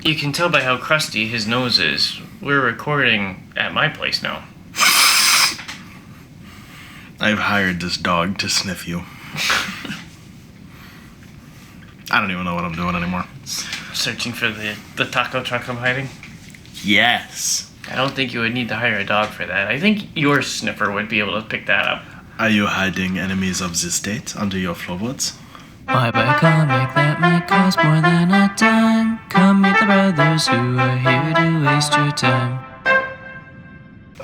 You can tell by how crusty his nose is. We're recording at my place now. I've hired this dog to sniff you. I don't even know what I'm doing anymore. Searching for the taco truck I'm hiding? Yes. I don't think you would need to hire a dog for that. I think your sniffer would be able to pick that up. Are you hiding enemies of the state under your floorboards? Why buy a comic that might cost more than a dime? Come meet the brothers who are here to waste your time.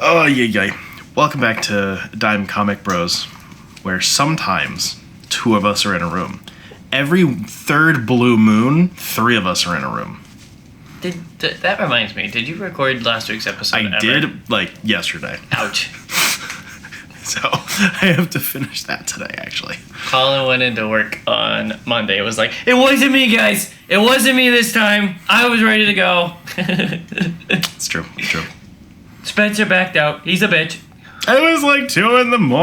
Oh, yay. Welcome back to Dime Comic Bros, where sometimes two of us are in a room. Every third blue moon, three of us are in a room. That reminds me, did you record last week's episode I did, yesterday. Ouch. So, I have to finish that today, actually. Collin went into work on Monday. It was like, it wasn't me, guys. It wasn't me this time. I was ready to go. It's true. Spencer backed out. He's a bitch. It was like 2 a.m.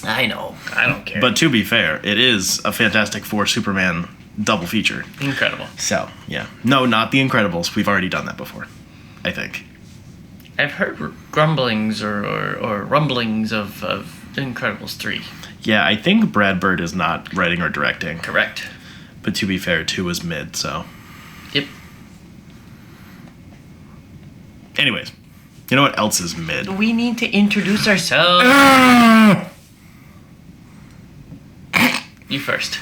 I know. I don't care. But to be fair, it is a Fantastic Four Superman double feature. Incredible. So, yeah. No, not The Incredibles. We've already done that before, I think. I've heard grumblings or rumblings of Incredibles 3. Yeah, I think Brad Bird is not writing or directing. Correct. But to be fair, 2 is mid, so. Yep. Anyways, you know what else is mid? We need to introduce ourselves. You first.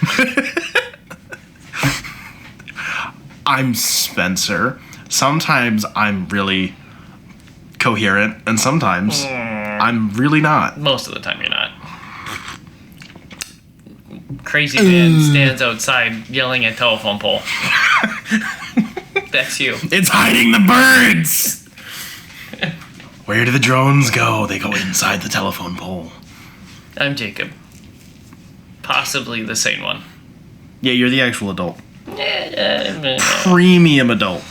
I'm Spencer. Sometimes I'm really coherent, and sometimes I'm really not. Most of the time you're not. Crazy man stands outside yelling at telephone pole. That's you. It's hiding the birds! Where do the drones go? They go inside the telephone pole. I'm Jacob. Possibly the sane one. Yeah, you're the actual adult. Premium adult.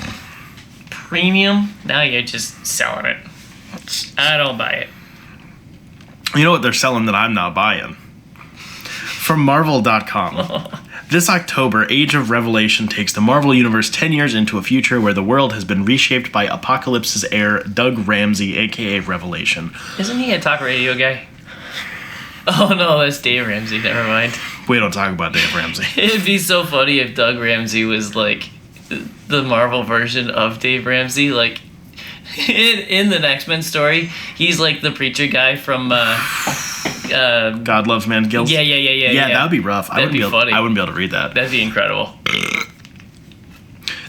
Premium? Now you're just selling it. I don't buy it. You know what they're selling that I'm not buying? From Marvel.com. This October, Age of Revelation takes the Marvel Universe 10 years into a future where the world has been reshaped by Apocalypse's heir, Doug Ramsey, aka Revelation. Isn't he a talk radio guy? Oh no, that's Dave Ramsey. Never mind. We don't talk about Dave Ramsey. It'd be so funny if Doug Ramsey was like the Marvel version of Dave Ramsey. Like in the X-Men story, he's like the preacher guy from God Loves Man's Guild. Yeah. Yeah, that would be rough. That'd be funny. I wouldn't be able to read that. That'd be incredible.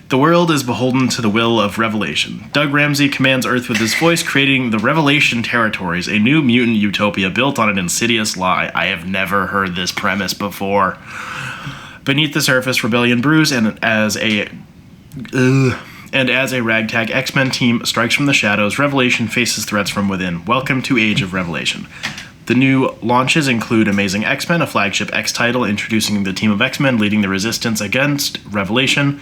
The world is beholden to the will of Revelation. Doug Ramsey commands Earth with his voice, creating the Revelation Territories, a new mutant utopia built on an insidious lie. I have never heard this premise before. Beneath the surface, rebellion brews, and as a ragtag X-Men team strikes from the shadows, Revelation faces threats from within. Welcome to Age of Revelation. The new launches include Amazing X-Men, a flagship X title introducing the team of X-Men leading the resistance against Revelation.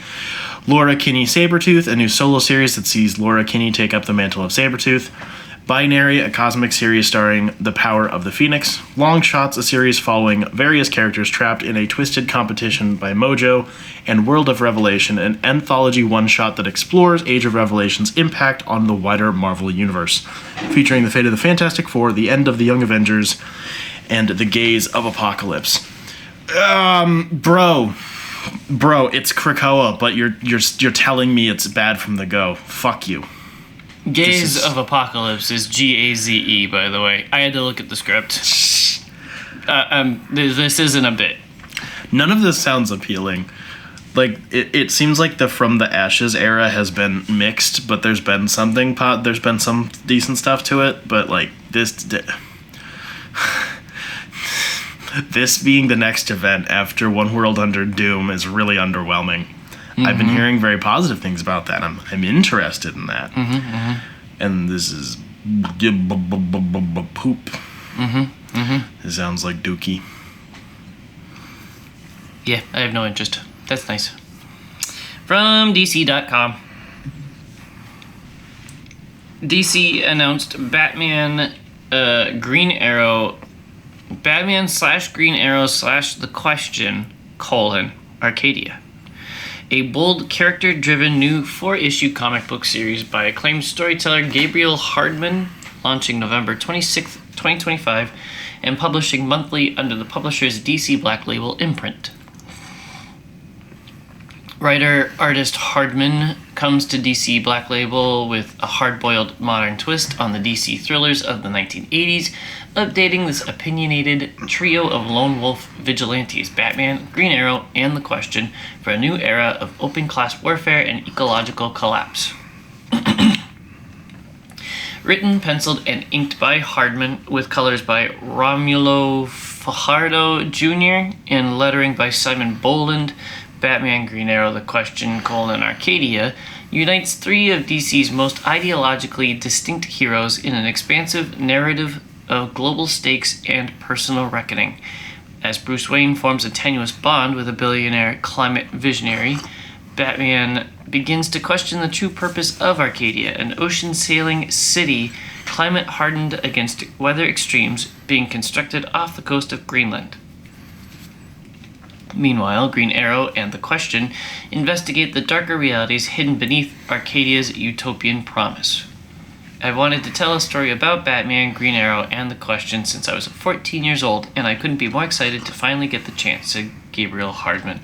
Laura Kinney Sabretooth, a new solo series that sees Laura Kinney take up the mantle of Sabretooth. Binary, a cosmic series starring the power of the Phoenix. Long Shots, a series following various characters trapped in a twisted competition by Mojo. And World of Revelation, an anthology one-shot that explores Age of Revelation's impact on the wider Marvel Universe, featuring the fate of the Fantastic Four, the end of the Young Avengers, and the gaze of Apocalypse. Bro, it's Krakoa, but you're telling me it's bad from the go. Fuck you. Gaze of Apocalypse is Gaze, by the way. I had to look at the script. This isn't a bit. None of this sounds appealing. Like, it seems like the From the Ashes era has been mixed, but there's been some decent stuff to it, but like this being the next event after One World Under Doom is really underwhelming. Mm-hmm. I've been hearing very positive things about that. I'm interested in that. And this is poop. It sounds like Dookie. Yeah, I have no interest. That's nice. From DC.com. DC announced Batman Green Arrow Batman /Green Arrow / The Question, Arcadia. a bold, character-driven new 4-issue comic book series by acclaimed storyteller Gabriel Hardman, launching November 26th, 2025, and publishing monthly under the publisher's DC Black Label imprint. Writer-artist Hardman comes to DC Black Label with a hard-boiled modern twist on the DC thrillers of the 1980s, updating this opinionated trio of lone wolf vigilantes, Batman, Green Arrow, and The Question, for a new era of open-class warfare and ecological collapse. Written, penciled, and inked by Hardman, with colors by Romulo Fajardo Jr. and lettering by Simon Boland, Batman, Green Arrow, The Question, Collin, Arcadia unites three of DC's most ideologically distinct heroes in an expansive narrative of global stakes and personal reckoning. As Bruce Wayne forms a tenuous bond with a billionaire climate visionary, Batman begins to question the true purpose of Arcadia, an ocean-sailing city climate-hardened against weather extremes being constructed off the coast of Greenland. Meanwhile, Green Arrow and The Question investigate the darker realities hidden beneath Arcadia's utopian promise. I've wanted to tell a story about Batman, Green Arrow, and The Question since I was 14 years old, and I couldn't be more excited to finally get the chance, said Gabriel Hardman.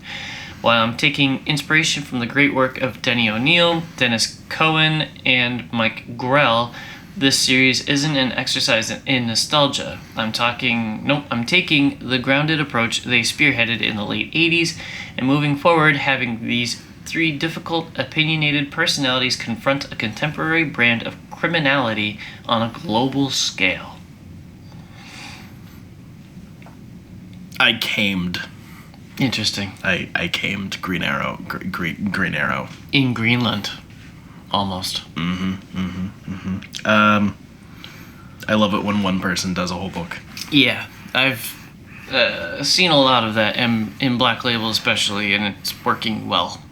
While I'm taking inspiration from the great work of Denny O'Neil, Dennis Cohen, and Mike Grell, this series isn't an exercise in nostalgia. I'm taking the grounded approach they spearheaded in the late 80s, and moving forward, having these three difficult, opinionated personalities confront a contemporary brand of criminality on a global scale. I camed. Interesting. I camed Green Arrow. Green Arrow. In Greenland. Almost. I love it when one person does a whole book. Yeah, I've seen a lot of that in Black Label especially, and it's working well.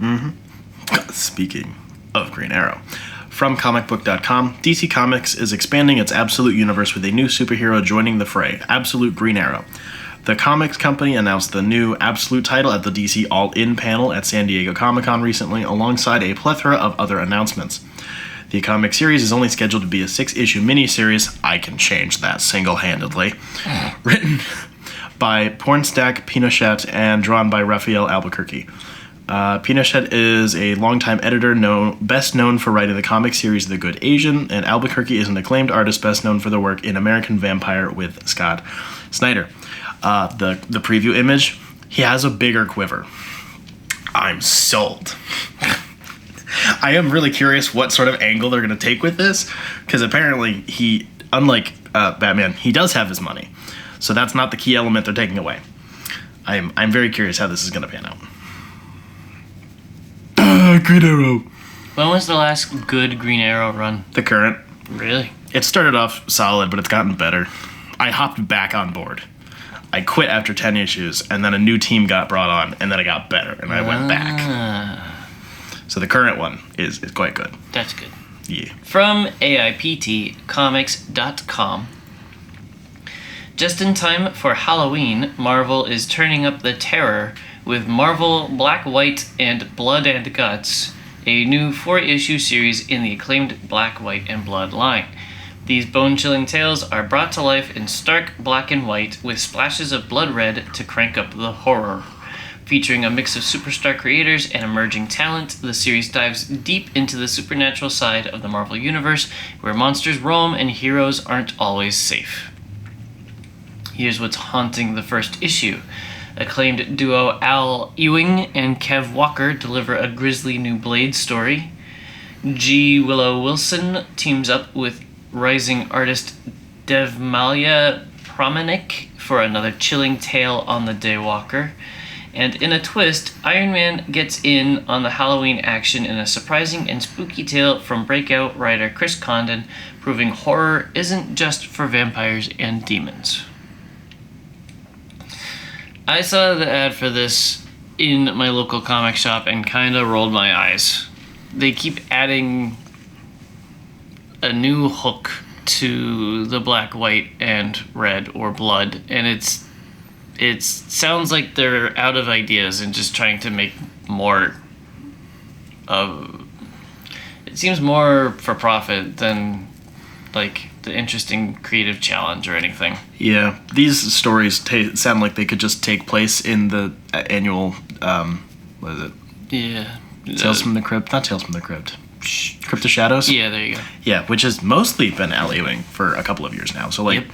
Speaking of Green Arrow, from comicbook.com, DC Comics is expanding its Absolute universe with a new superhero joining the fray, Absolute Green Arrow. The comics company announced the new Absolute title at the DC All-In panel at San Diego Comic-Con recently, alongside a plethora of other announcements. The comic series is only scheduled to be a 6-issue miniseries. I can change that single-handedly. Written by Pornstack Pinochet and drawn by Raphael Albuquerque. Pinochet is a longtime editor best known for writing the comic series The Good Asian, and Albuquerque is an acclaimed artist best known for their work in American Vampire with Scott Snyder. The preview image, he has a bigger quiver. I'm sold. I am really curious what sort of angle they're going to take with this, because apparently he, unlike Batman, he does have his money. So that's not the key element they're taking away. I'm very curious how this is going to pan out. Green Arrow. When was the last good Green Arrow run? The current. Really? It started off solid, but it's gotten better. I hopped back on board. I quit after 10 issues, and then a new team got brought on, and then it got better, and I went back. So the current one is quite good. That's good. Yeah. From AIPTcomics.com. Just in time for Halloween, Marvel is turning up the terror with Marvel Black, White, and Blood and Guts, a new 4-issue series in the acclaimed Black, White, and Blood line. These bone-chilling tales are brought to life in stark black and white with splashes of blood red to crank up the horror. Featuring a mix of superstar creators and emerging talent, the series dives deep into the supernatural side of the Marvel Universe, where monsters roam and heroes aren't always safe. Here's what's haunting the first issue. Acclaimed duo Al Ewing and Kev Walker deliver a grisly new Blade story. G. Willow Wilson teams up with rising artist Devmalia Promanik for another chilling tale on the Daywalker. And in a twist, Iron Man gets in on the Halloween action in a surprising and spooky tale from breakout writer Chris Condon, proving horror isn't just for vampires and demons. I saw the ad for this in my local comic shop and kind of rolled my eyes. They keep adding a new hook to the black, white, and red or blood, and it sounds like they're out of ideas and just trying to make more it seems more for profit than like the interesting creative challenge or anything. Yeah, these stories sound like they could just take place in the annual, what is it? Yeah. Tales from the Crypt? Not Tales from the Crypt. Crypt of Shadows? Yeah, there you go. Yeah, which has mostly been alleying for a couple of years now. So, like,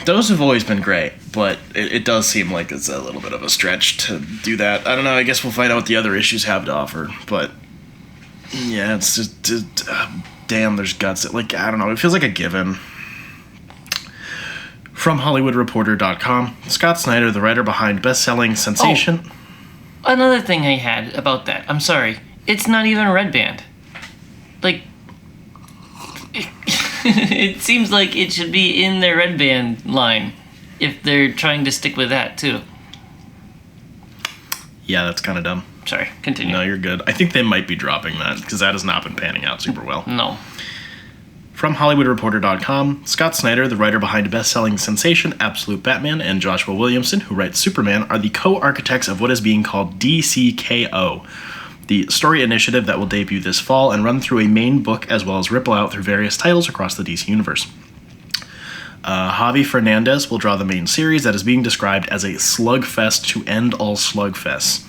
those have always been great, but it does seem like it's a little bit of a stretch to do that. I don't know, I guess we'll find out what the other issues have to offer, but yeah, it's just damn, there's guts. Like, I don't know, it feels like a given. From HollywoodReporter.com, Scott Snyder, the writer behind best-selling sensation... Oh. Another thing I had about that, I'm sorry, it's not even a red band. Like, it seems like it should be in their red band line if they're trying to stick with that, too. Yeah, that's kind of dumb. Sorry, continue. No, you're good. I think they might be dropping that, because that has not been panning out super well. No. From HollywoodReporter.com, Scott Snyder, the writer behind best-selling sensation Absolute Batman, and Joshua Williamson, who writes Superman, are the co-architects of what is being called DCKO, the story initiative that will debut this fall and run through a main book as well as ripple out through various titles across the DC universe. Javi Fernandez will draw the main series that is being described as a slugfest to end all slugfests.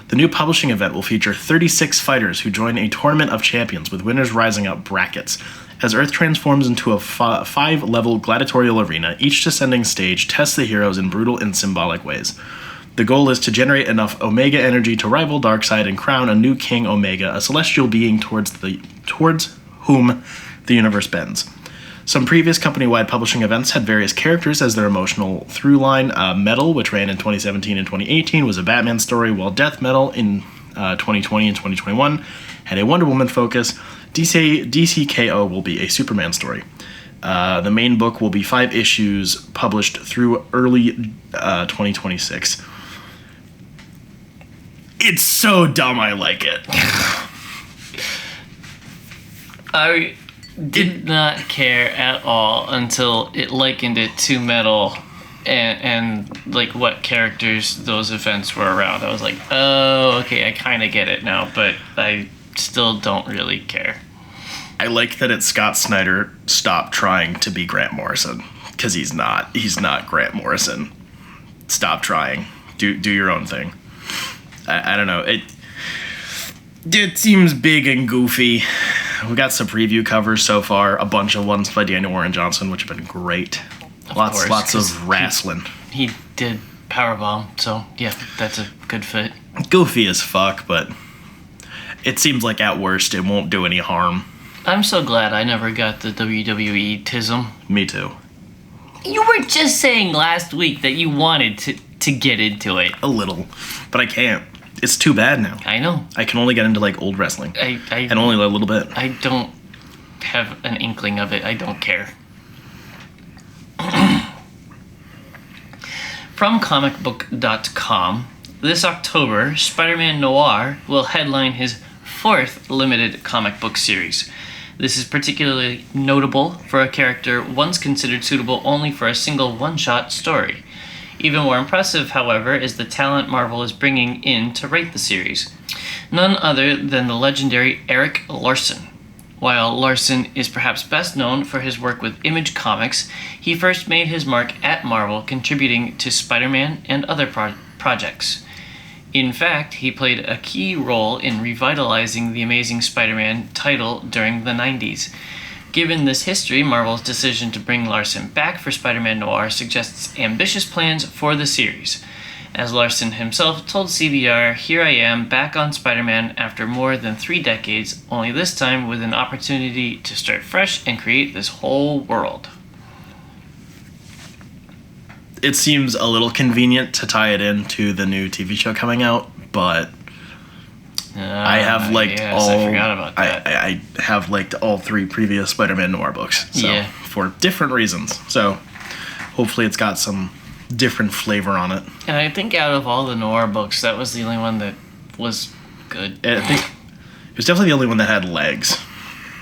The new publishing event will feature 36 fighters who join a tournament of champions with winners rising up brackets. As Earth transforms into a 5-level gladiatorial arena, each descending stage tests the heroes in brutal and symbolic ways. The goal is to generate enough Omega energy to rival Darkseid and crown a new King Omega, a celestial being towards whom the universe bends. Some previous company-wide publishing events had various characters as their emotional through line. Metal, which ran in 2017 and 2018, was a Batman story, while Death Metal in 2020 and 2021 had a Wonder Woman focus. DCKO will be a Superman story. The main book will be 5 issues published through early 2026. It's so dumb, I like it. I did not care at all until it likened it to Metal and like what characters those events were around. I was like, oh, okay, I kind of get it now, but I still don't really care. I like that it's Scott Snyder stopped trying to be Grant Morrison, because he's not Grant Morrison. Stop trying. Do your own thing. I don't know. It seems big and goofy. We got some preview covers so far, a bunch of ones by Daniel Warren Johnson, which have been great. Lots of wrestling. He did Powerbomb, so yeah, that's a good fit. Goofy as fuck, but it seems like at worst it won't do any harm. I'm so glad I never got the WWE tism. Me too. You were just saying last week that you wanted to get into it. A little, but I can't. It's too bad now. I know. I can only get into like old wrestling. And only a little bit. I don't have an inkling of it. I don't care. From comicbook.com, this October, Spider-Man Noir will headline his 4th limited comic book series. This is particularly notable for a character once considered suitable only for a single one-shot story. Even more impressive, however, is the talent Marvel is bringing in to write the series. None other than the legendary Erik Larsen. While Larsen is perhaps best known for his work with Image Comics, he first made his mark at Marvel contributing to Spider-Man and other projects. In fact, he played a key role in revitalizing the Amazing Spider-Man title during the 90s. Given this history, Marvel's decision to bring Larsen back for Spider-Man Noir suggests ambitious plans for the series. As Larsen himself told CBR, "Here I am, back on Spider-Man after more than 3 decades, only this time with an opportunity to start fresh and create this whole world." It seems a little convenient to tie it into the new TV show coming out, but I have liked all. I forgot about that. I have liked all 3 previous Spider-Man Noir books, so for different reasons. So hopefully it's got some different flavor on it. And I think out of all the Noir books, that was the only one that was good. I think it was definitely the only one that had legs.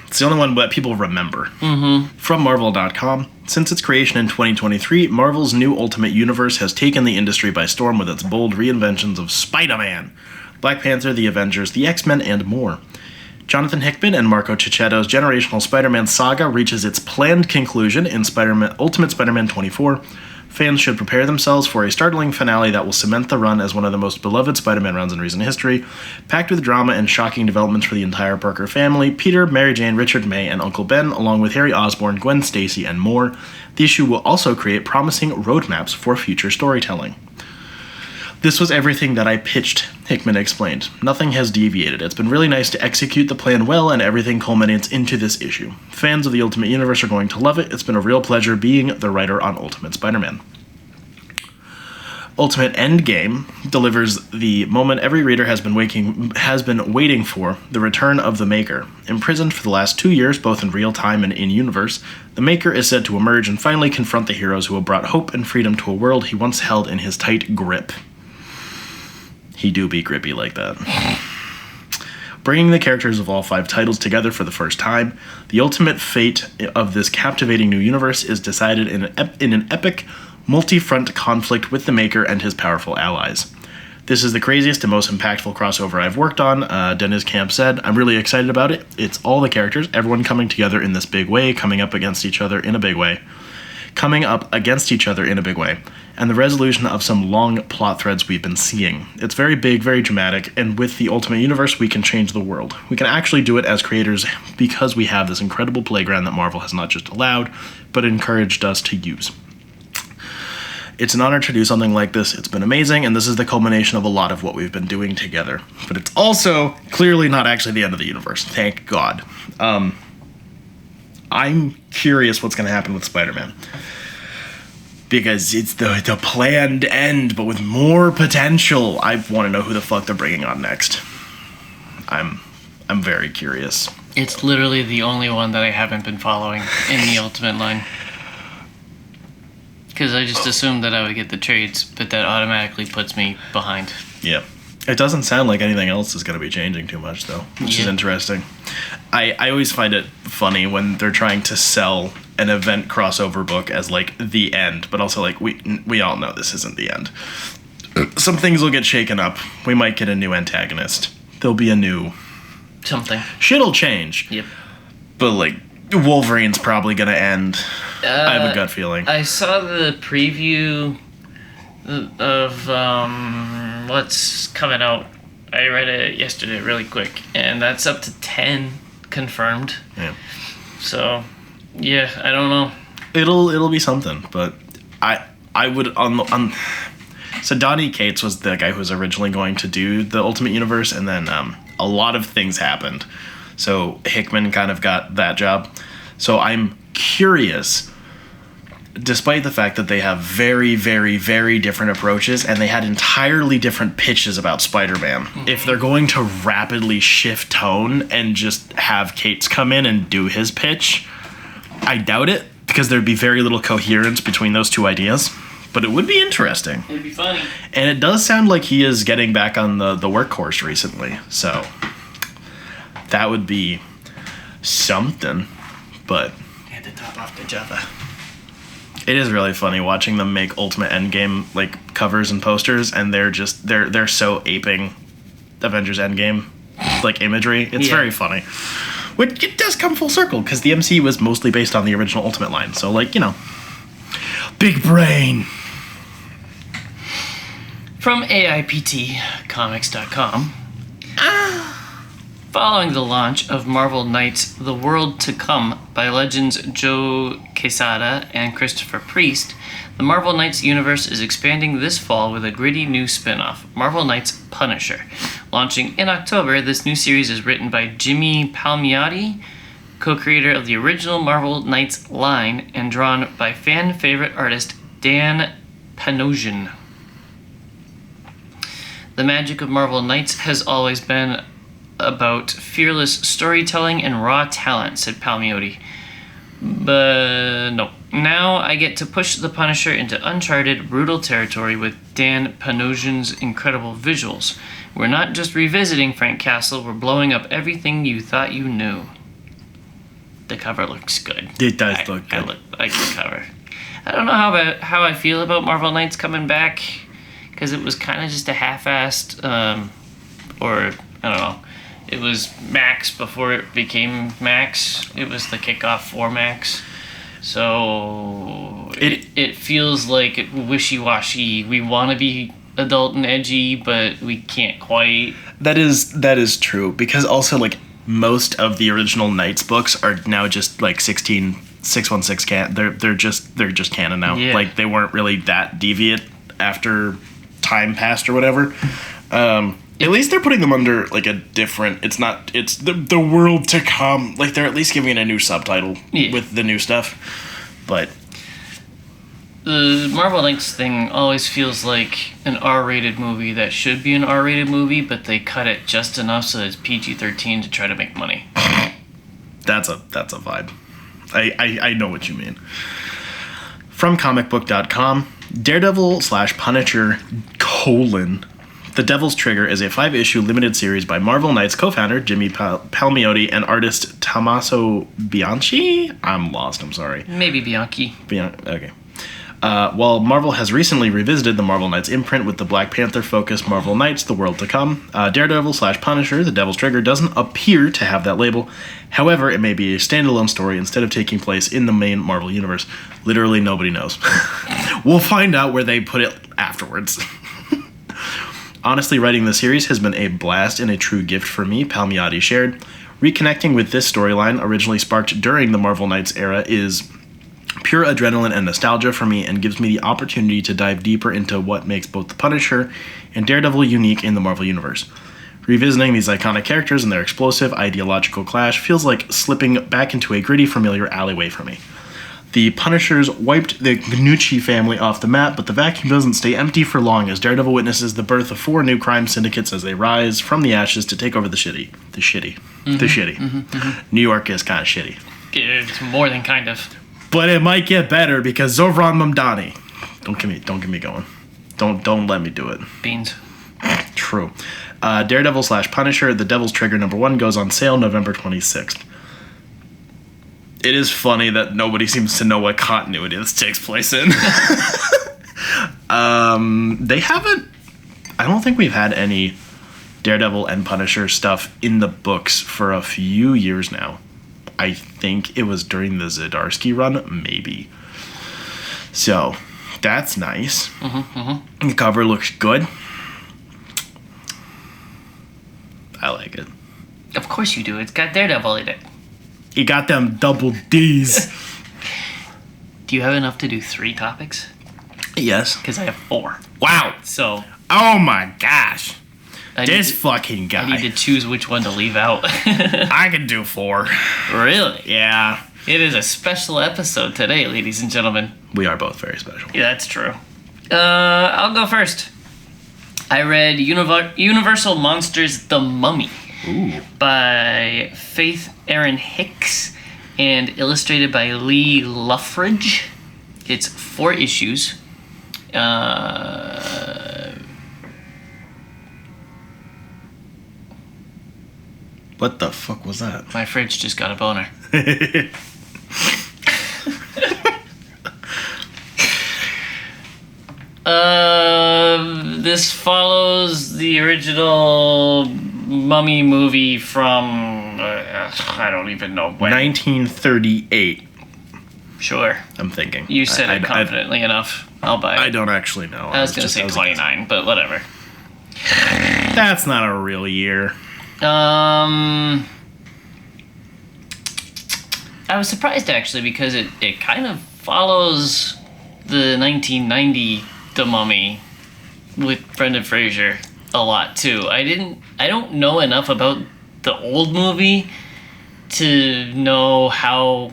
It's the only one that people remember. Mm-hmm. From Marvel.com, since its creation in 2023, Marvel's new Ultimate Universe has taken the industry by storm with its bold reinventions of Spider-Man. Black Panther, the Avengers, the X-Men, and more. Jonathan Hickman and Marco Cicchetto's generational Spider-Man saga reaches its planned conclusion in Ultimate Spider-Man 24. Fans should prepare themselves for a startling finale that will cement the run as one of the most beloved Spider-Man runs in recent history, packed with drama and shocking developments for the entire Parker family, Peter, Mary Jane, Richard, May, and Uncle Ben, along with Harry Osborn, Gwen Stacy, and more. The issue will also create promising roadmaps for future storytelling. This was everything that I pitched, Hickman explained. Nothing has deviated. It's been really nice to execute the plan well, and everything culminates into this issue. Fans of the Ultimate Universe are going to love it. It's been a real pleasure being the writer on Ultimate Spider-Man. Ultimate Endgame delivers the moment every reader has been waiting for, the return of the Maker. Imprisoned for the last 2 years, both in real time and in-universe, the Maker is said to emerge and finally confront the heroes who have brought hope and freedom to a world he once held in his tight grip. He do be grippy like that. Bringing the characters of all 5 titles together for the first time, the ultimate fate of this captivating new universe is decided in an epic, multi-front conflict with the Maker and his powerful allies. This is the craziest and most impactful crossover I've worked on, Dennis Camp said. I'm really excited about it. It's all the characters, everyone coming together in this big way, coming up against each other in a big way, and the resolution of some long plot threads we've been seeing. It's very big, very dramatic, and with the Ultimate Universe, we can change the world. We can actually do it as creators because we have this incredible playground that Marvel has not just allowed, but encouraged us to use. It's an honor to do something like this. It's been amazing, and this is the culmination of a lot of what we've been doing together. But it's also clearly not actually the end of the universe. Thank God. I'm curious what's going to happen with Spider-Man. Because it's the planned end, but with more potential. I want to know who the fuck they're bringing on next. I'm very curious. It's literally the only one that I haven't been following in the Ultimate line. Because I just assumed that I would get the trades, but that automatically puts me behind. Yeah. It doesn't sound like anything else is going to be changing too much, though, which is interesting. I always find it funny when they're trying to sell an event crossover book as, like, the end, but also, like, we all know this isn't the end. Some things will get shaken up. We might get a new antagonist. There'll be a new... something. Shit'll change. Yep. But, like, Wolverine's probably going to end. I have a gut feeling. I saw the preview of what's coming out. I read it yesterday really quick, and that's up to 10 confirmed. Yeah. So, yeah, I don't know. It'll be something, but I would so Donny Cates was the guy who was originally going to do the Ultimate Universe, and then a lot of things happened. So Hickman kind of got that job. So I'm curious, despite the fact that they have very, very, very different approaches, and they had entirely different pitches about Spider-Man, if they're going to rapidly shift tone and just have Cates come in and do his pitch, I doubt it, because there'd be very little coherence between those two ideas. But it would be interesting. It'd be funny. And it does sound like he is getting back on the workhorse recently, so that would be something. But Had to top off the Java. it is really funny watching them make Ultimate Endgame like covers and posters, and they're so aping Avengers Endgame like imagery. It's very funny. Which it does come full circle because the MCU was mostly based on the original Ultimate line. So like, you know, big brain. From AIPTcomics.com. Following the launch of Marvel Knights The World to Come by legends Joe Quesada and Christopher Priest, the Marvel Knights universe is expanding this fall with a gritty new spin-off, Marvel Knights Punisher. Launching in October, this new series is written by Jimmy Palmiotti, co-creator of the original Marvel Knights line, and drawn by fan-favorite artist Dan Panosian. The magic of Marvel Knights has always been about fearless storytelling and raw talent, said Palmiotti. But no. Now I get to push the Punisher into uncharted, brutal territory with Dan Panosian's incredible visuals. We're not just revisiting Frank Castle, we're blowing up everything you thought you knew. The cover looks good. It does look good. I like the cover. I don't know how I feel about Marvel Knights coming back, because it was kind of just a half-assed or I don't know. It was Max before it became Max. It was the kickoff for Max. So it feels like wishy-washy. We want to be adult and edgy, but we can't quite. That is true, because also like most of the original Knights books are now just like 616 can. They're just canon now. Yeah. Like they weren't really that deviant after time passed or whatever. At least they're putting them under like a different. It's the world to come. Like they're at least giving it a new subtitle with the new stuff. But the Marvel Knights thing always feels like an R-rated movie that should be an R-rated movie, but they cut it just enough so that it's PG-13 to try to make money. That's a vibe. I know what you mean. From comicbook.com, Daredevil/Punisher: The Devil's Trigger is a 5-issue limited series by Marvel Knights co-founder Jimmy Palmiotti and artist Tommaso Bianchi? I'm lost, I'm sorry. Maybe Bianchi. Okay. While Marvel has recently revisited the Marvel Knights imprint with the Black Panther-focused Marvel Knights: The World to Come, Daredevil/Punisher: The Devil's Trigger doesn't appear to have that label. However, it may be a standalone story instead of taking place in the main Marvel universe. Literally nobody knows. We'll find out where they put it afterwards. Honestly, writing the series has been a blast and a true gift for me, Palmiotti shared. Reconnecting with this storyline, originally sparked during the Marvel Knights era, is pure adrenaline and nostalgia for me and gives me the opportunity to dive deeper into what makes both the Punisher and Daredevil unique in the Marvel Universe. Revisiting these iconic characters and their explosive ideological clash feels like slipping back into a gritty, familiar alleyway for me. The Punishers wiped the Gnucci family off the map, but the vacuum doesn't stay empty for long as Daredevil witnesses the birth of 4 new crime syndicates as they rise from the ashes to take over the shitty. New York is kind of shitty. It's more than kind of. But it might get better because Zovran Mamdani. Don't get me going. Don't let me do it. Beans. True. Daredevil/Punisher: The Devil's Trigger #1 goes on sale November 26th. It is funny that nobody seems to know what continuity this takes place in. They haven't. I don't think we've had any Daredevil and Punisher stuff in the books for a few years now. I think it was during the Zdarsky run, maybe. So, that's nice. The cover looks good. I like it. Of course you do. It's got Daredevil in it. You got them double D's. Do you have enough to do 3 topics? Yes. Because I have 4. Wow. So. Oh my gosh. This fucking guy. I need to choose which one to leave out. I can do 4. Really? Yeah. It is a special episode today, ladies and gentlemen. We are both very special. Yeah, that's true. I'll go first. I read Universal Monsters: The Mummy. Ooh. By Faith Erin Hicks and illustrated by Lee Luffridge. It's 4 issues. What the fuck was that? My fridge just got a boner. This follows the original Mummy movie from I don't even know when. 1938. Sure. I'm thinking. You said it confidently enough. I'll buy it. I don't actually know. I was going to say 29, but whatever. That's not a real year. I was surprised actually because it kind of follows the 1990 The Mummy with Brendan Fraser a lot too. I don't know enough about the old movie to know how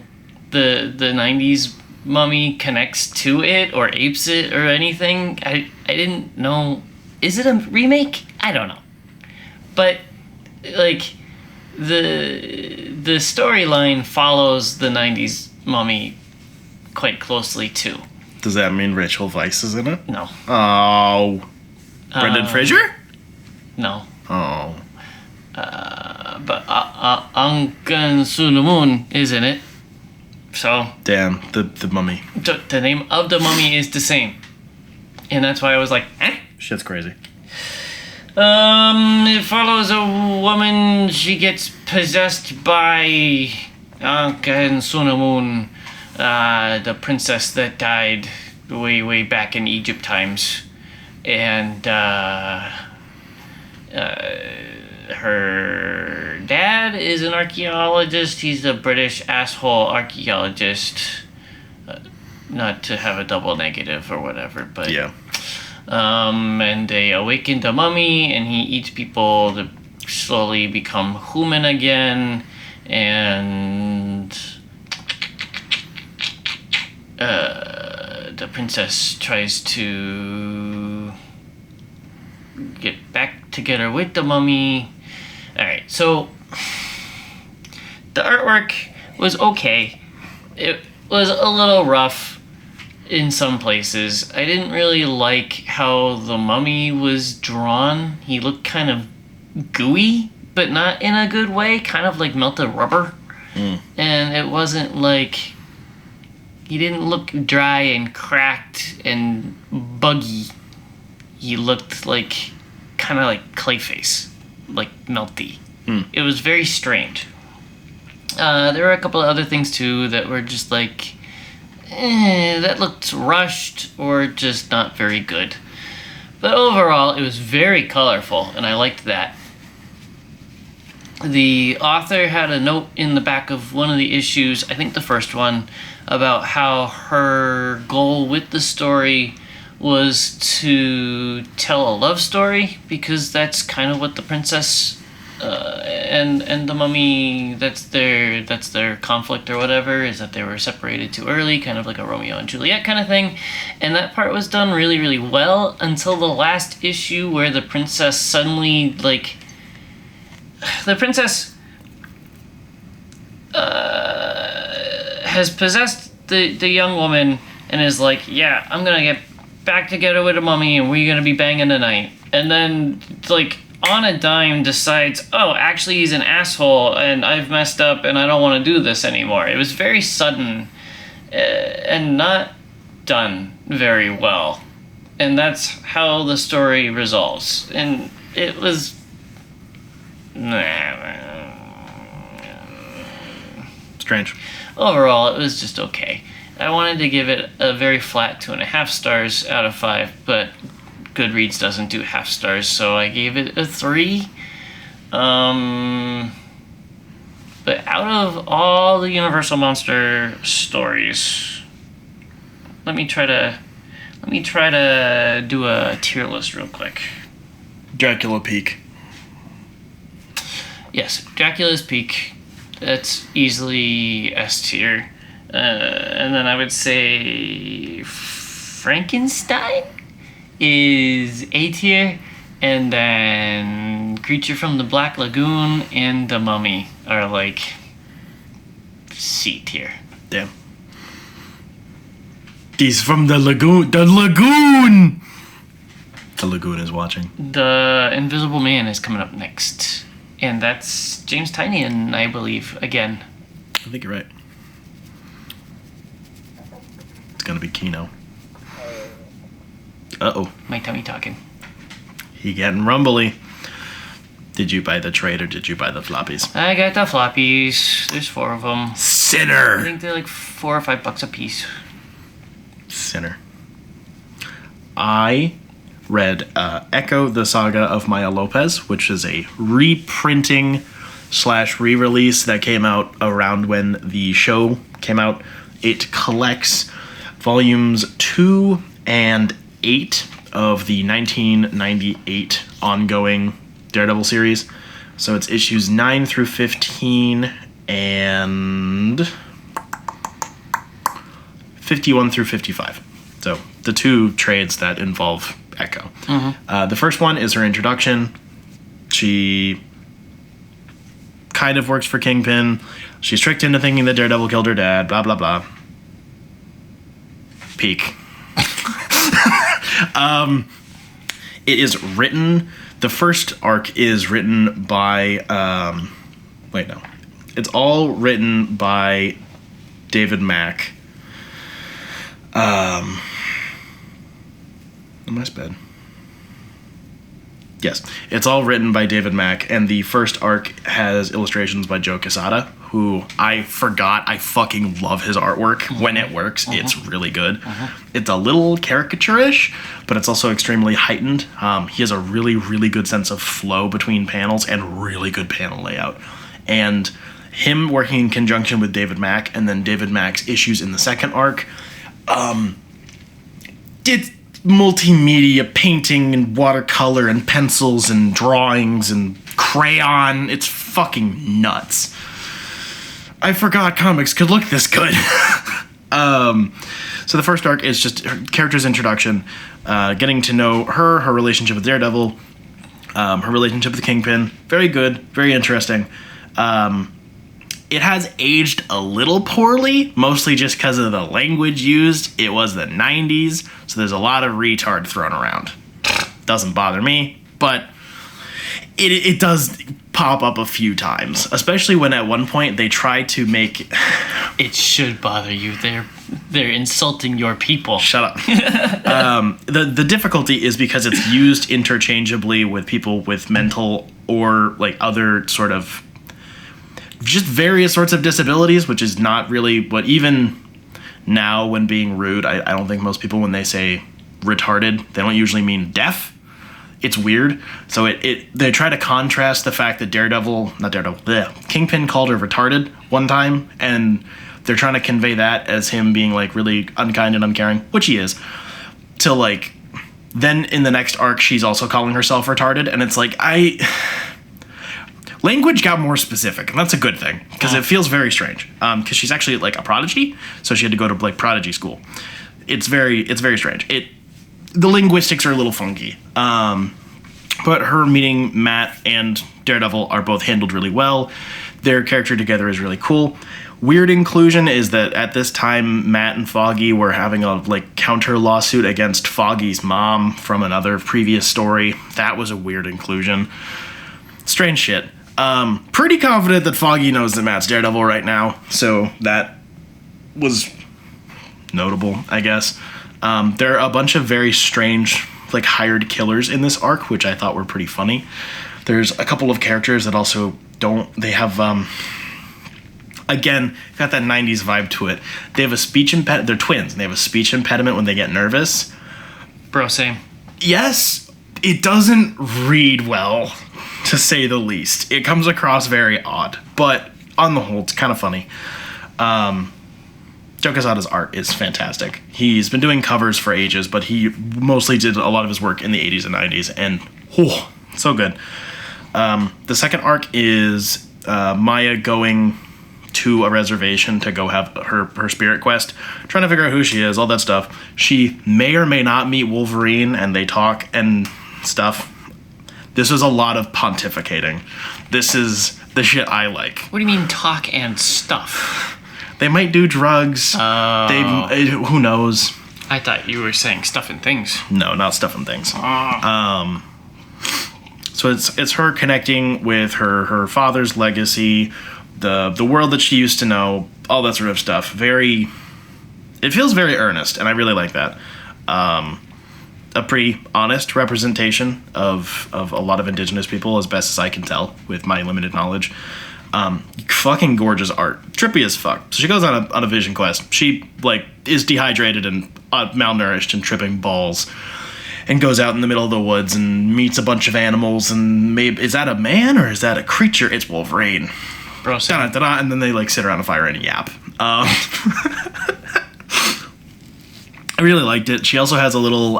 the 90s Mummy connects to it or apes it or anything. I didn't know. Is it a remake? I don't know. But like the storyline follows the 90s Mummy quite closly too. Does that mean Rachel Weisz is in it? No. Oh. Brendan Fraser? No. Oh. But Angan Sunamun is in it. So. Damn, the Mummy. The name of the Mummy is the same. And that's why I was like, eh? Shit's crazy. It follows a woman. She gets possessed by Anka and Sunamun, the princess that died way back in Egypt times. And her dad is an archaeologist. He's a British asshole archaeologist. Not to have a double negative or whatever, but Yeah. And they awakened a mummy, and he eats people to slowly become human again, and the princess tries to get back together with the mummy. Alright, so the artwork was okay. It was a little rough in some places. I didn't really like how the mummy was drawn. He looked kind of gooey, but not in a good way, kind of like melted rubber. And it wasn't like... He didn't look dry and cracked and buggy. He looked like... kind of like Clayface. Like melty. It was very strange. There were a couple of other things too that were just like... that looked rushed or just not very good. But overall, it was very colorful, and I liked that. The author had a note in the back of one of the issues, I think the first one, about how her goal with the story was to tell a love story, because that's kind of what the princess and the mummy, that's their conflict or whatever, is that they were separated too early, kind of like a Romeo and Juliet kind of thing. And that part was done really, really well until the last issue, where the princess suddenly, like, the princess has possessed the young woman and is like, yeah, I'm gonna get back together with a mummy and we're gonna be banging tonight. And then, like, on a dime decides, oh, actually he's an asshole and I've messed up and I don't want to do this anymore. It was very sudden and not done very well. And that's how the story resolves. And it was... Strange. Overall, it was just okay. I wanted to give it a very flat 2.5 stars out of 5, but Goodreads doesn't do half stars, so I gave it a 3. But out of all the Universal Monster stories, let me try to do a tier list real quick. Dracula Peak. Yes, Dracula's Peak. That's easily S tier. And then I would say Frankenstein is A tier, and then Creature from the Black Lagoon and The Mummy are like C tier. Damn. He's from the lagoon. The lagoon! The lagoon is watching. The Invisible Man is coming up next, and that's James Tynion, I believe, again. I think you're right. It's gonna be Kino. Uh-oh. My tummy talking. He getting rumbly. Did you buy the trade or did you buy the floppies? I got the floppies. There's 4 of them. I Sinner! think they're like $4 or $5 a piece. Sinner. I read Echo, the Saga of Maya Lopez, which is a reprinting / re-release that came out around when the show came out. It collects volumes 2 and 8 of the 1998 ongoing Daredevil series. So it's issues 9 through 15 and 51 through 55. So the 2 trades that involve Echo. Mm-hmm. The first one is her introduction. She kind of works for Kingpin. She's tricked into thinking that Daredevil killed her dad, blah, blah, blah. Peak. It is written... The first arc is written by... It's all written by David Mack. Am I sped? Yes. It's all written by David Mack, and the first arc has illustrations by Joe Quesada, who I forgot. I fucking love his artwork. When it works, it's really good. It's a little caricature-ish, but it's also extremely heightened. He has a really, really good sense of flow between panels and really good panel layout. And him working in conjunction with David Mack, and then David Mack's issues in the second arc, did multimedia painting and watercolor and pencils and drawings and crayon. It's fucking nuts. I forgot comics could look this good. So the first arc is just her character's introduction, getting to know her relationship with Daredevil, her relationship with Kingpin. Very good, very interesting. It has aged a little poorly, mostly just because of the language used. It was the 90s, so there's a lot of retard thrown around. Doesn't bother me, but it does pop up a few times, especially when at one point they try to make... It should bother you. They're insulting your people. Shut up. The difficulty is because it's used interchangeably with people with mental or like other sort of just various sorts of disabilities, which is not really what, even now when being rude, I don't think most people, when they say retarded, they don't usually mean deaf. It's weird. So they try to contrast the fact that Kingpin called her retarded one time, and they're trying to convey that as him being like really unkind and uncaring, which he is, to like, then in the next arc, she's also calling herself retarded, and it's like, language got more specific, and that's a good thing, because it feels very strange. Because she's actually like a prodigy, so she had to go to like prodigy school. It's very strange. The linguistics are a little funky. But her meeting Matt and Daredevil are both handled really well. Their character together is really cool. Weird inclusion is that at this time, Matt and Foggy were having a like counter lawsuit against Foggy's mom from another previous story. That was a weird inclusion. Strange shit. Pretty confident that Foggy knows that Matt's Daredevil right now, so that was notable, I guess. There are a bunch of very strange, like, hired killers in this arc, which I thought were pretty funny. There's a couple of characters that also they have, again, got that 90s vibe to it. They have a speech impediment. They're twins, and they have a speech impediment when they get nervous. Bro, same. Yes, it doesn't read well, to say the least. It comes across very odd, but on the whole, it's kind of funny. Joe Quesada's art is fantastic. He's been doing covers for ages, but he mostly did a lot of his work in the 80s and 90s, and so good. The second arc is Maya going to a reservation to go have her spirit quest, trying to figure out who she is, all that stuff. She may or may not meet Wolverine, and they talk and stuff. This is a lot of pontificating. This is the shit I like. What do you mean talk and stuff? They might do drugs. Who knows? I thought you were saying stuff and things. No, not stuff and things. So it's her connecting with her father's legacy, the world that she used to know, all that sort of stuff. It feels very earnest, and I really like that. A pretty honest representation of a lot of indigenous people, as best as I can tell with my limited knowledge. Fucking gorgeous art. Trippy as fuck. So she goes on a vision quest. She like is dehydrated and malnourished and tripping balls, and goes out in the middle of the woods and meets a bunch of animals. And maybe, is that a man or is that a creature? It's Wolverine. Bro, Da-da-da-da, and then they like sit around a fire and yap. I really liked it. She also has a little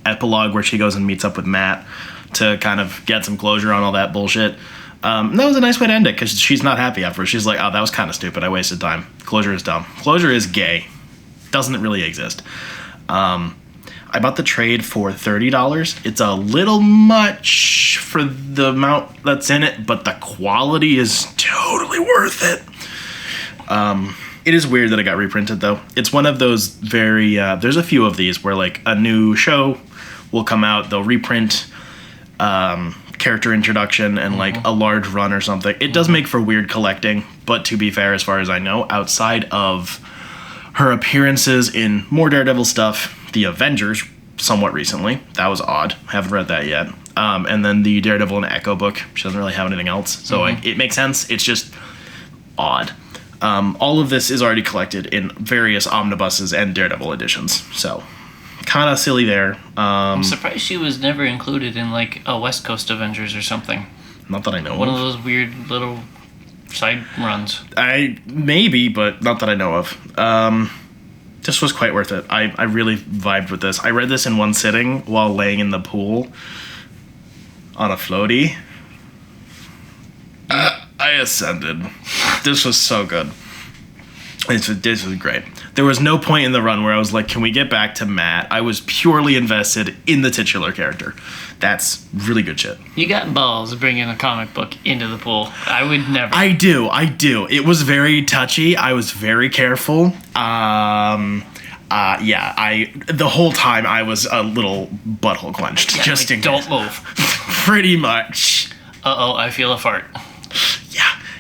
epilogue where she goes and meets up with Matt to kind of get some closure on all that bullshit. That was a nice way to end it, because she's not happy afterwards. She's like, oh, that was kind of stupid. I wasted time. Closure is dumb. Closure is gay. Doesn't really exist. I bought the trade for $30. It's a little much for the amount that's in it, but the quality is totally worth it. It is weird that it got reprinted, though. It's one of those very... there's a few of these where, like, a new show will come out. They'll reprint character introduction and, like, a large run or something. It does make for weird collecting, but to be fair, as far as I know, outside of her appearances in more Daredevil stuff, The Avengers, somewhat recently. That was odd. Haven't read that yet. And then the Daredevil and Echo book. She doesn't really have anything else. So it makes sense. It's just odd. All of this is already collected in various omnibuses and Daredevil editions. So kind of silly there. I'm surprised she was never included in like a West Coast Avengers or something. Not that I know One of. of those weird little side runs. Maybe, but not that I know of. This was quite worth it. I really vibed with this. I read this in one sitting while laying in the pool on a floaty. I ascended. This was so good. This was great. There was no point in the run where I was like, can we get back to Matt? I was purely invested in the titular character. That's really good shit. You got balls bringing a comic book into the pool. I would never. I do. It was very touchy. I was very careful. The whole time I was a little butthole clenched. Yeah, just like, in don't case. move. Pretty much. I feel a fart.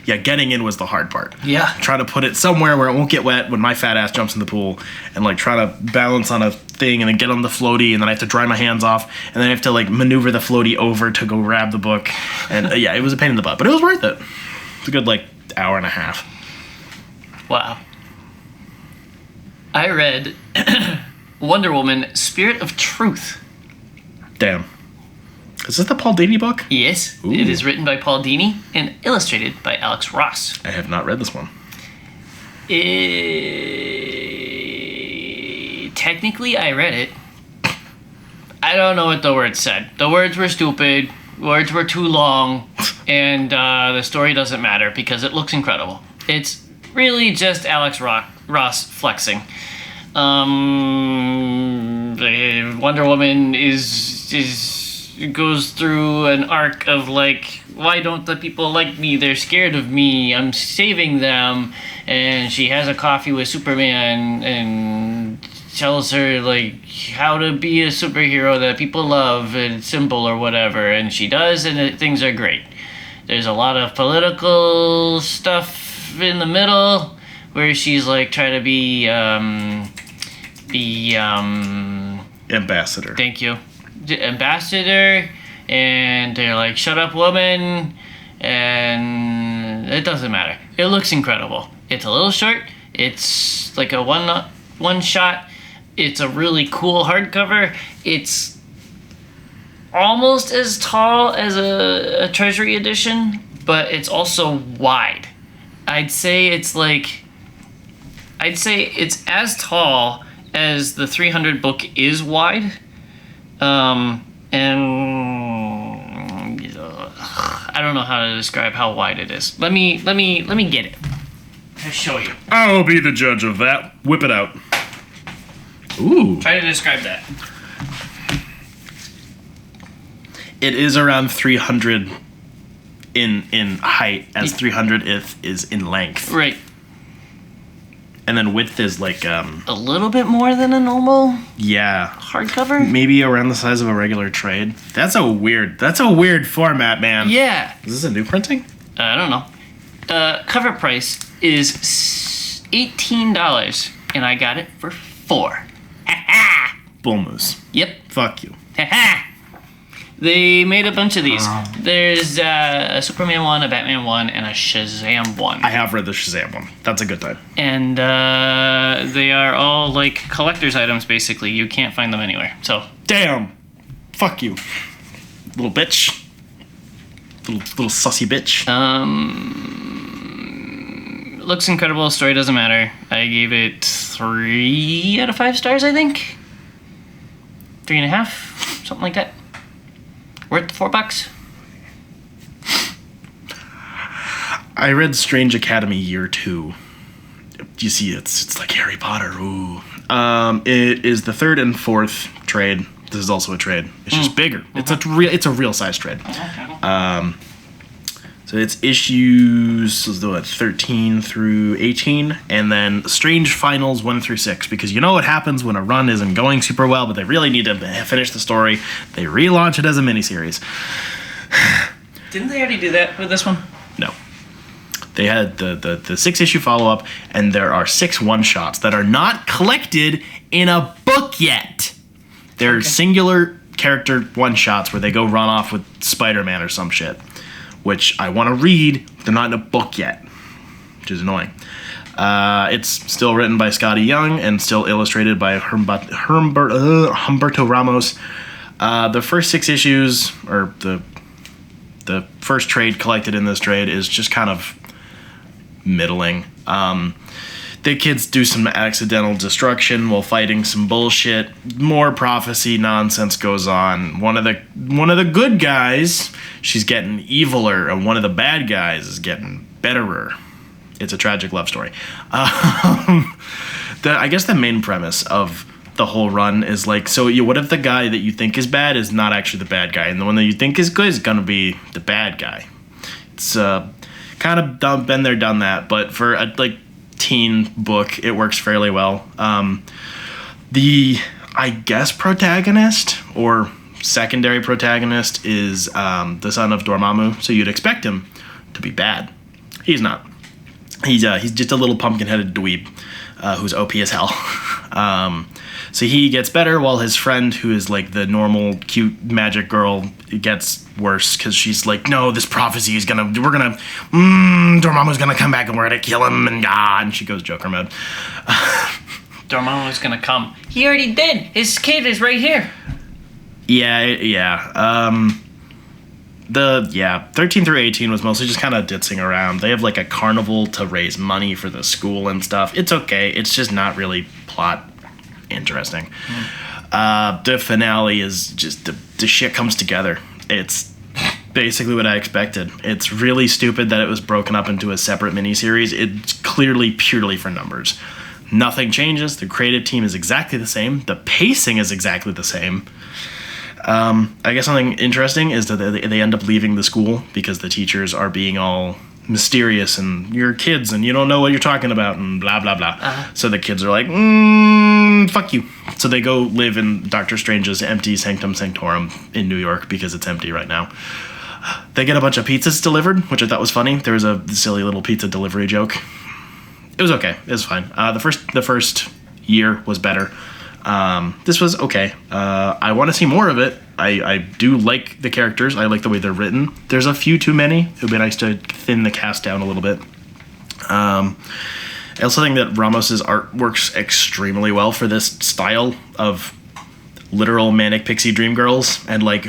Yeah, getting in was the hard part. Yeah. Trying to put it somewhere where it won't get wet when my fat ass jumps in the pool, and like try to balance on a thing and then get on the floaty, and then I have to dry my hands off, and then I have to like maneuver the floaty over to go grab the book. And it was a pain in the butt, but it was worth it. It's a good like hour and a half. Wow. I read Wonder Woman Spirit of Truth. Damn. Is this the Paul Dini book? Yes. Ooh. It is written by Paul Dini and illustrated by Alex Ross. I have not read this one. Technically, I read it. I don't know what the words said. The words were stupid. Words were too long. And the story doesn't matter because it looks incredible. It's really just Alex Ross flexing. Wonder Woman goes through an arc of like, why don't the people like me? They're scared of me. I'm saving them. And she has a coffee with Superman and tells her like how to be a superhero that people love and simple or whatever. And she does, and things are great. There's a lot of political stuff in the middle where she's like trying to be Ambassador. Thank you. Ambassador, and they're like, shut up, woman, and it doesn't matter. It looks incredible. It's a little short. It's like a one shot. It's a really cool hardcover. It's almost as tall as a Treasury edition, but it's also wide. I'd say it's as tall as the 300 book is wide. I don't know how to describe how wide it is. Let me get it. I'll show you. I'll be the judge of that. Whip it out. Ooh. Try to describe that. It is around 300 in height, as 300 is in length. Right. And then width is like A little bit more than a normal hardcover? maybe around the size of a regular trade. That's a weird format, man. Yeah. Is this a new printing? I don't know. Cover price is $18, and I got it for $4. Bull moose. Yep. Fuck you. They made a bunch of these. There's a Superman one, a Batman one, and a Shazam one. I have read the Shazam one. That's a good time. And they are all like collector's items, basically. You can't find them anywhere. So Damn. Fuck you. Little bitch. Little sussy bitch. Looks incredible. Story doesn't matter. I gave it 3 out of 5 stars, I think. 3.5, something like that. Worth $4. I read Strange Academy Year 2. You see, it's like Harry Potter. Ooh. It is the 3rd and 4th trade. This is also a trade. It's just bigger. It's a real size trade. So it's issues 13 through 18, and then Strange Finals 1 through 6, because you know what happens when a run isn't going super well, but they really need to finish the story. They relaunch it as a miniseries. Didn't they already do that with this one? No. They had the 6-issue follow-up, and there are 6 one-shots that are not collected in a book yet. They're singular character one-shots where they go run off with Spider-Man or some shit, which I want to read. They're not in a book yet, which is annoying. It's still written by Scotty Young and still illustrated by Humberto Ramos. The first 6 issues, or the first trade collected in this trade, is just kind of middling. The kids do some accidental destruction while fighting some bullshit. More prophecy nonsense goes on. One of the good guys, she's getting eviler, and one of the bad guys is getting betterer. It's a tragic love story. I guess the main premise of the whole run is like, so what if the guy that you think is bad is not actually the bad guy, and the one that you think is good is gonna be the bad guy? It's kind of been there, done that, but for a teen book, it works fairly well. The protagonist or secondary protagonist is the son of Dormammu, so you'd expect him to be bad. He's not. He's just a little pumpkin-headed dweeb who's OP as hell. So he gets better while his friend, who is like the normal cute magic girl, gets worse because she's like, no, this prophecy is Dormammu's gonna come back and we're gonna kill him, and she goes Joker mode. Dormammu's gonna come. He already did. His kid is right here. Yeah. 13 through 18 was mostly just kind of ditzing around. They have like a carnival to raise money for the school and stuff. It's okay. It's just not really plot interesting. The finale is just the shit comes together. It's basically what I expected. It's really stupid that it was broken up into a separate miniseries. It's clearly purely for numbers. Nothing changes. The creative team is exactly the same. The pacing is exactly the same. I guess something interesting is that they end up leaving the school because the teachers are being all mysterious and you're kids and you don't know what you're talking about and blah, blah, blah. So the kids are like, fuck you. So they go live in Doctor Strange's empty Sanctum Sanctorum in New York because it's empty right now. They get a bunch of pizzas delivered, which I thought was funny. There was a silly little pizza delivery joke. It was okay. It was fine. The first year was better. This was okay. I want to see more of it. I do like the characters. I like the way they're written. There's a few too many. It would be nice to thin the cast down a little bit. I also think that Ramos's art works extremely well for this style of literal manic pixie dream girls and like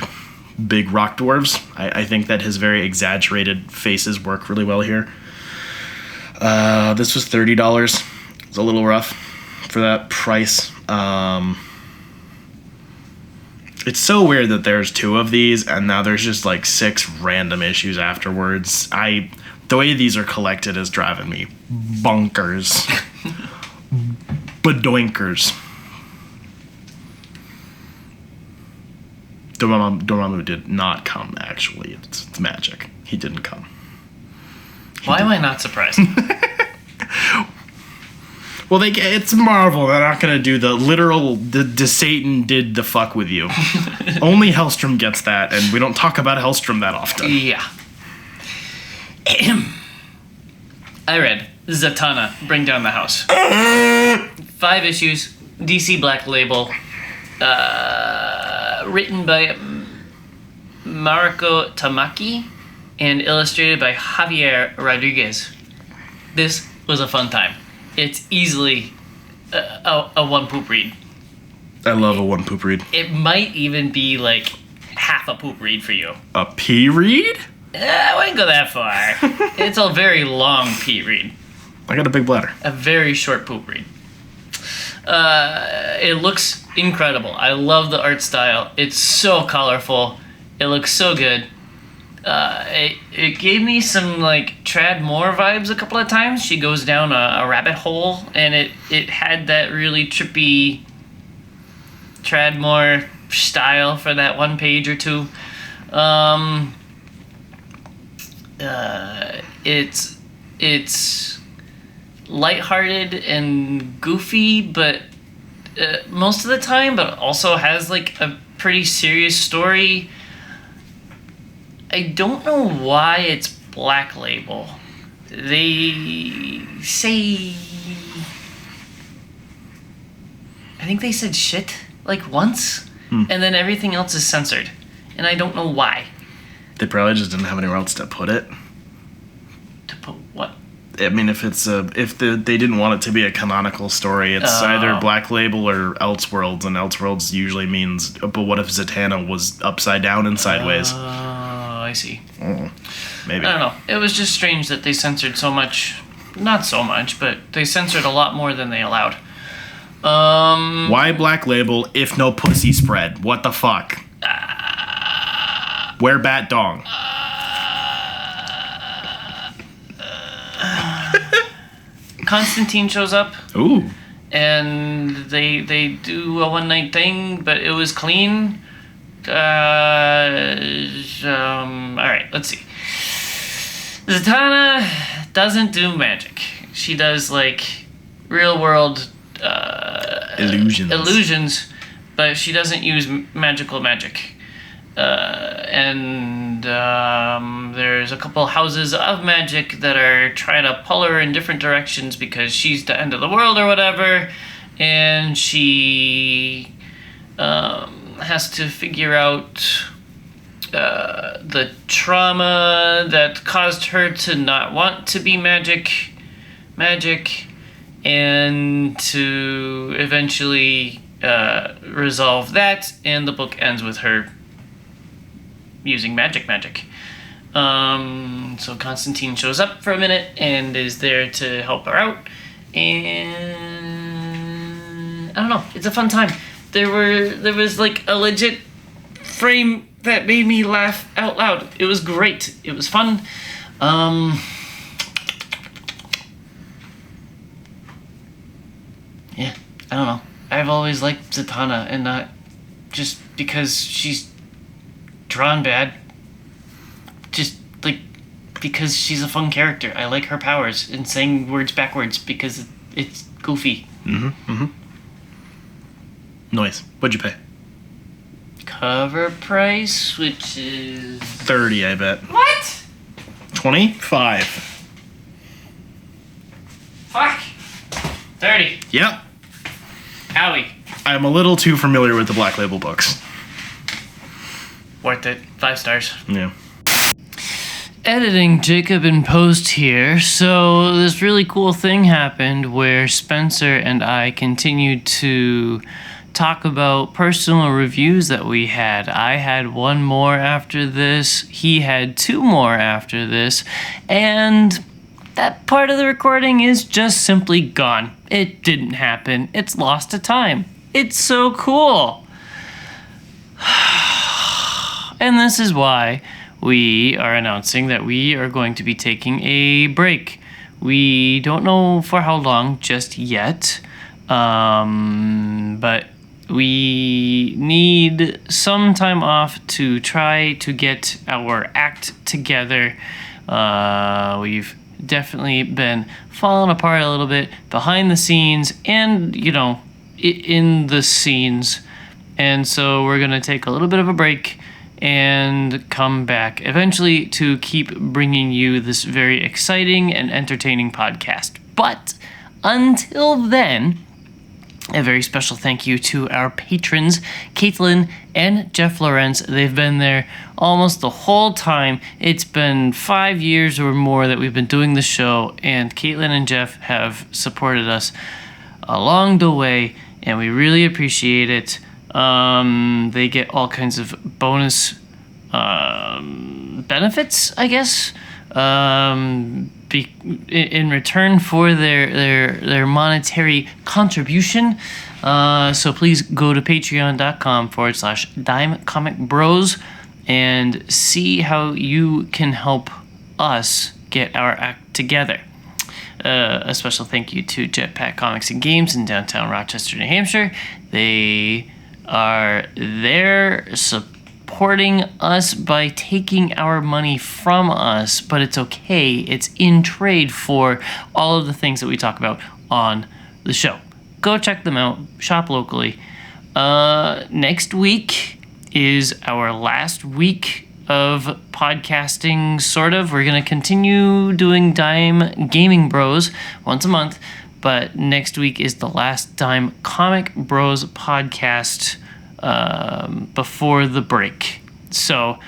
big rock dwarves. I think that his very exaggerated faces work really well here. This was $30. It's a little rough for that price. It's so weird that there's 2 of these and now there's just like 6 random issues afterwards. The way these are collected is driving me bonkers. Badoinkers. Dormammu did not come, actually. It's magic. He didn't come. Why am I not surprised? Well, it's Marvel. They're not going to do the literal, the Satan did the fuck with you. Only Hellstrom gets that, and we don't talk about Hellstrom that often. Yeah. I read Zatanna, Bring Down the House. 5 issues, DC Black Label, written by Marco Tamaki and illustrated by Javier Rodriguez. This was a fun time. It's easily a one poop read. I love a one poop read. It might even be like half a poop read for you. A pee read? I wouldn't go that far. It's a very long pee read. I got a big bladder. A very short poop read. It looks incredible. I love the art style. It's so colorful. It looks so good. It gave me some like Trad Moore vibes a couple of times. She goes down a rabbit hole, and it had that really trippy Trad Moore style for that 1 page or 2. It's lighthearted and goofy, but most of the time, but also has like a pretty serious story. I don't know why it's Black Label. They say... I think they said shit, like, once. and then everything else is censored, and I don't know why. They probably just didn't have anywhere else to put it. To put what? I mean, if they didn't want it to be a canonical story, it's either Black Label or Elseworlds, and Elseworlds usually means, but what if Zatanna was upside down and sideways? Oh, I see. Maybe. I don't know. It was just strange that they censored so much. Not so much, but they censored a lot more than they allowed. Why Black Label if no pussy spread? What the fuck? Wear bat dong. Constantine shows up. Ooh. And they do a one-night thing, but it was clean. All right, let's see. Zatanna doesn't do magic. She does, like, real-world illusions, but she doesn't use magical magic. And there's a couple houses of magic that are trying to pull her in different directions because she's the end of the world or whatever, and she has to figure out the trauma that caused her to not want to be magic, and to eventually resolve that, and the book ends with her using magic. So Constantine shows up for a minute and is there to help her out, and I don't know, it's a fun time. There was like a legit frame that made me laugh out loud. It was great. It was fun. Yeah, I don't know. I've always liked Zatanna, and not just because she's drawn bad, just like because she's a fun character. I like her powers and saying words backwards because it's goofy. Noise. What'd you pay? Cover price, which is $30, I bet. what? $25. Fuck. 30. Yep. Owie. I'm a little too familiar with the Black Label books. Worth it. 5 stars. Yeah. Editing Jacob in post here. So this really cool thing happened where Spencer and I continued to talk about personal reviews that we had. I had 1 more after this. He had 2 more after this. And that part of the recording is just simply gone. It didn't happen. It's lost to time. It's so cool. And this is why we are announcing that we are going to be taking a break. We don't know for how long just yet, but we need some time off to try to get our act together. We've definitely been falling apart a little bit behind the scenes and, in the scenes. And so we're going to take a little bit of a break and come back eventually to keep bringing you this very exciting and entertaining podcast. But until then, a very special thank you to our patrons, Caitlin and Jeff Lorenz. They've been there almost the whole time. It's been 5 years or more that we've been doing the show, and Caitlin and Jeff have supported us along the way, and we really appreciate it. They get all kinds of bonus benefits, I guess, in return for their monetary contribution. So please go to patreon.com/dimecomicbros and see how you can help us get our act together. A special thank you to Jetpack Comics and Games in downtown Rochester, New Hampshire. They are there supporting us by taking our money from us, but it's okay. It's in trade for all of the things that we talk about on the show. Go check them out. Shop locally. Next week is our last week of podcasting, sort of. We're going to continue doing Dime Gaming Bros once a month, but next week is the last Dime Comic Bros podcast before the break. So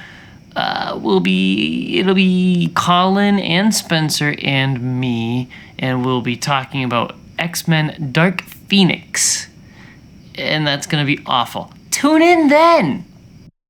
it'll be Collin and Spencer and me, and we'll be talking about X-Men Dark Phoenix. And that's going to be awful. Tune in then!